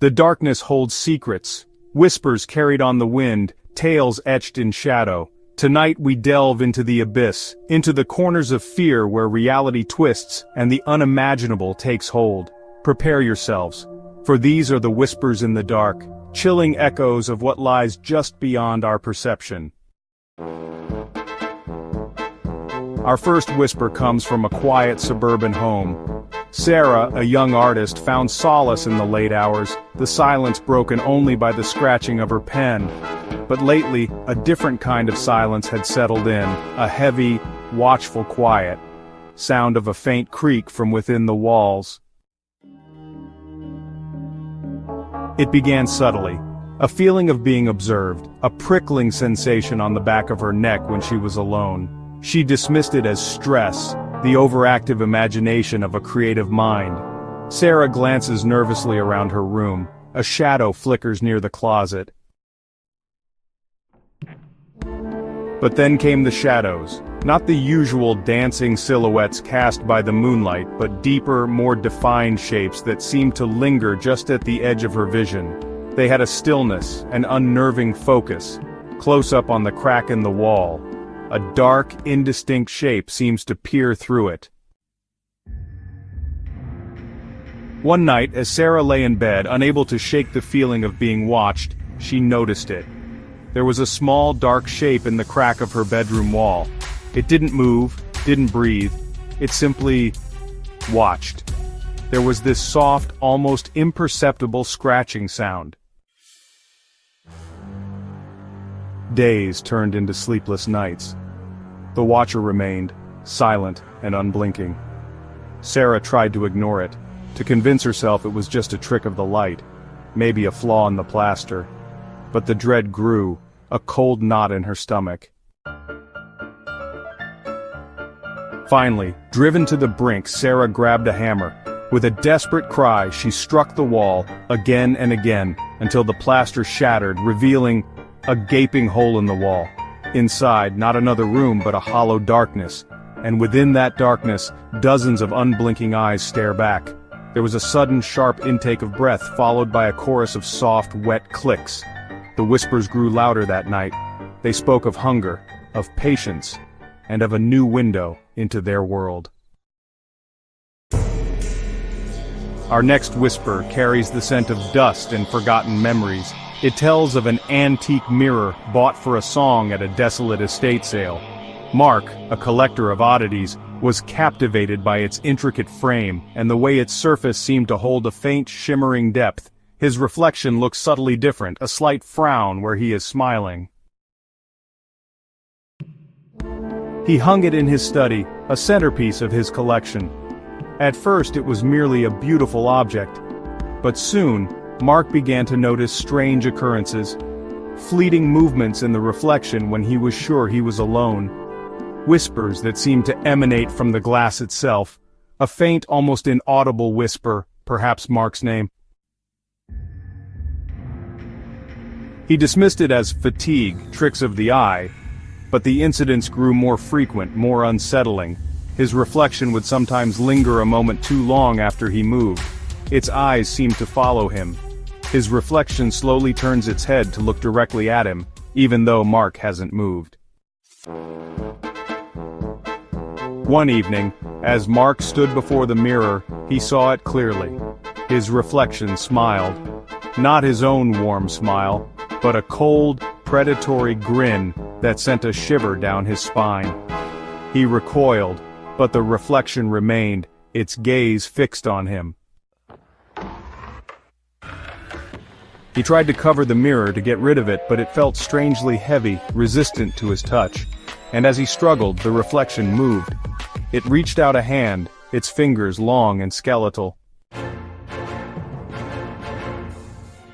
The darkness holds secrets, whispers carried on the wind, tales etched in shadow. Tonight we delve into the abyss, into the corners of fear where reality twists and the unimaginable takes hold. Prepare yourselves, for these are the whispers in the dark, chilling echoes of what lies just beyond our perception. Our first whisper comes from a quiet suburban home. Sarah, a young artist, found solace in the late hours, the silence broken only by the scratching of her pen. But lately, a different kind of silence had settled in, a heavy, watchful quiet, sound of a faint creak from within the walls. It began subtly, a feeling of being observed, a prickling sensation on the back of her neck when she was alone. She dismissed it as stress, the overactive imagination of a creative mind. Sarah glances nervously around her room. A shadow flickers near the closet. But then came the shadows, not the usual dancing silhouettes cast by the moonlight, but deeper, more defined shapes that seemed to linger just at the edge of her vision. They had a stillness, an unnerving focus. Close up on the crack in the wall, a dark, indistinct shape seems to peer through it. One night, as Sarah lay in bed, unable to shake the feeling of being watched, she noticed it. There was a small, dark shape in the crack of her bedroom wall. It didn't move, didn't breathe. It simply watched. There was this soft, almost imperceptible scratching sound. Days turned into sleepless nights. The watcher remained, silent and unblinking. Sarah tried to ignore it, to convince herself it was just a trick of the light, maybe a flaw in the plaster. But the dread grew, a cold knot in her stomach. Finally, driven to the brink, Sarah grabbed a hammer. With a desperate cry, she struck the wall, again and again, until the plaster shattered, revealing a gaping hole in the wall. Inside, not another room but a hollow darkness, and within that darkness, dozens of unblinking eyes stare back. There was a sudden, sharp intake of breath, followed by a chorus of soft, wet clicks. The whispers grew louder that night. They spoke of hunger, of patience, and of a new window into their world. Our next whisper carries the scent of dust and forgotten memories. It tells of an antique mirror bought for a song at a desolate estate sale. Mark, a collector of oddities, was captivated by its intricate frame and the way its surface seemed to hold a faint, shimmering depth. His reflection looks subtly different, a slight frown where he is smiling. He hung it in his study, a centerpiece of his collection. At first it was merely a beautiful object, but soon, Mark began to notice strange occurrences, fleeting movements in the reflection when he was sure he was alone, whispers that seemed to emanate from the glass itself, a faint, almost inaudible whisper, perhaps Mark's name. He dismissed it as fatigue, tricks of the eye, but the incidents grew more frequent, more unsettling. His reflection would sometimes linger a moment too long after he moved. Its eyes seemed to follow him. His reflection slowly turns its head to look directly at him, even though Mark hasn't moved. One evening, as Mark stood before the mirror, he saw it clearly. His reflection smiled. Not his own warm smile, but a cold, predatory grin that sent a shiver down his spine. He recoiled, but the reflection remained, its gaze fixed on him. He tried to cover the mirror to get rid of it, but it felt strangely heavy, resistant to his touch. And as he struggled, the reflection moved. It reached out a hand, its fingers long and skeletal.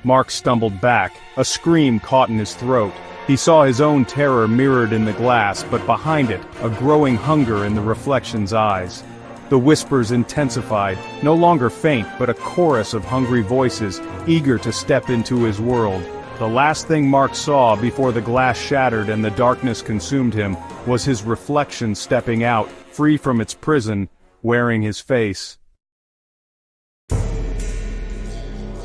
Mark stumbled back, a scream caught in his throat. He saw his own terror mirrored in the glass, but behind it, a growing hunger in the reflection's eyes. The whispers intensified, no longer faint, but a chorus of hungry voices, eager to step into his world. The last thing Mark saw before the glass shattered and the darkness consumed him was his reflection stepping out, free from its prison, wearing his face.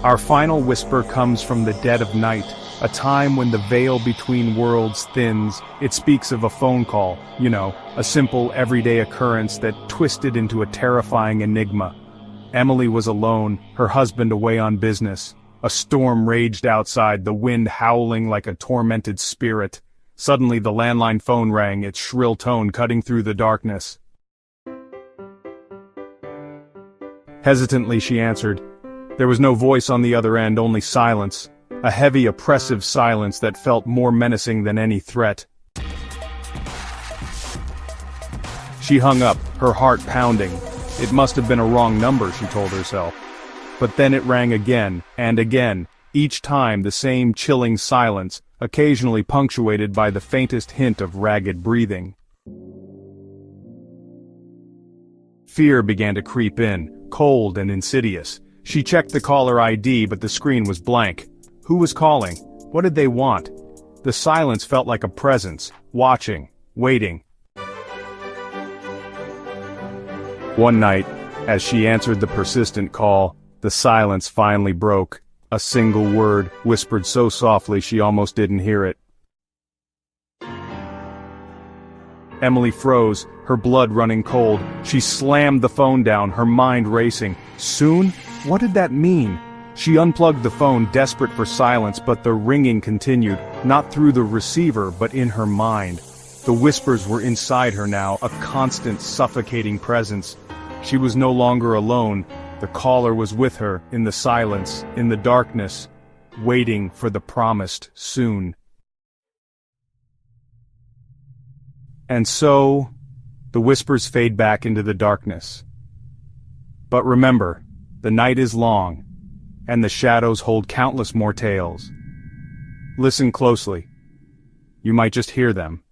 Our final whisper comes from the dead of night, a time when the veil between worlds thins. It speaks of a phone call, a simple everyday occurrence that twisted into a terrifying enigma. Emily was alone, her husband away on business. A storm raged outside, the wind howling like a tormented spirit. Suddenly the landline phone rang, its shrill tone cutting through the darkness. Hesitantly she answered. There was no voice on the other end, only silence. A heavy, oppressive silence that felt more menacing than any threat. She hung up, her heart pounding. It must have been a wrong number, she told herself. But then it rang again, and again, each time the same chilling silence, occasionally punctuated by the faintest hint of ragged breathing. Fear began to creep in, cold and insidious. She checked the caller ID, but the screen was blank. Who was calling? What did they want? The silence felt like a presence, watching, waiting. One night, as she answered the persistent call, the silence finally broke. A single word, whispered so softly she almost didn't hear it. Emily froze, her blood running cold. She slammed the phone down, her mind racing. Soon? What did that mean? She unplugged the phone, desperate for silence, but the ringing continued, not through the receiver, but in her mind. The whispers were inside her now, a constant, suffocating presence. She was no longer alone. The caller was with her, in the silence, in the darkness, waiting for the promised soon. And so, the whispers fade back into the darkness. But remember, the night is long, and the shadows hold countless more tales. Listen closely. You might just hear them.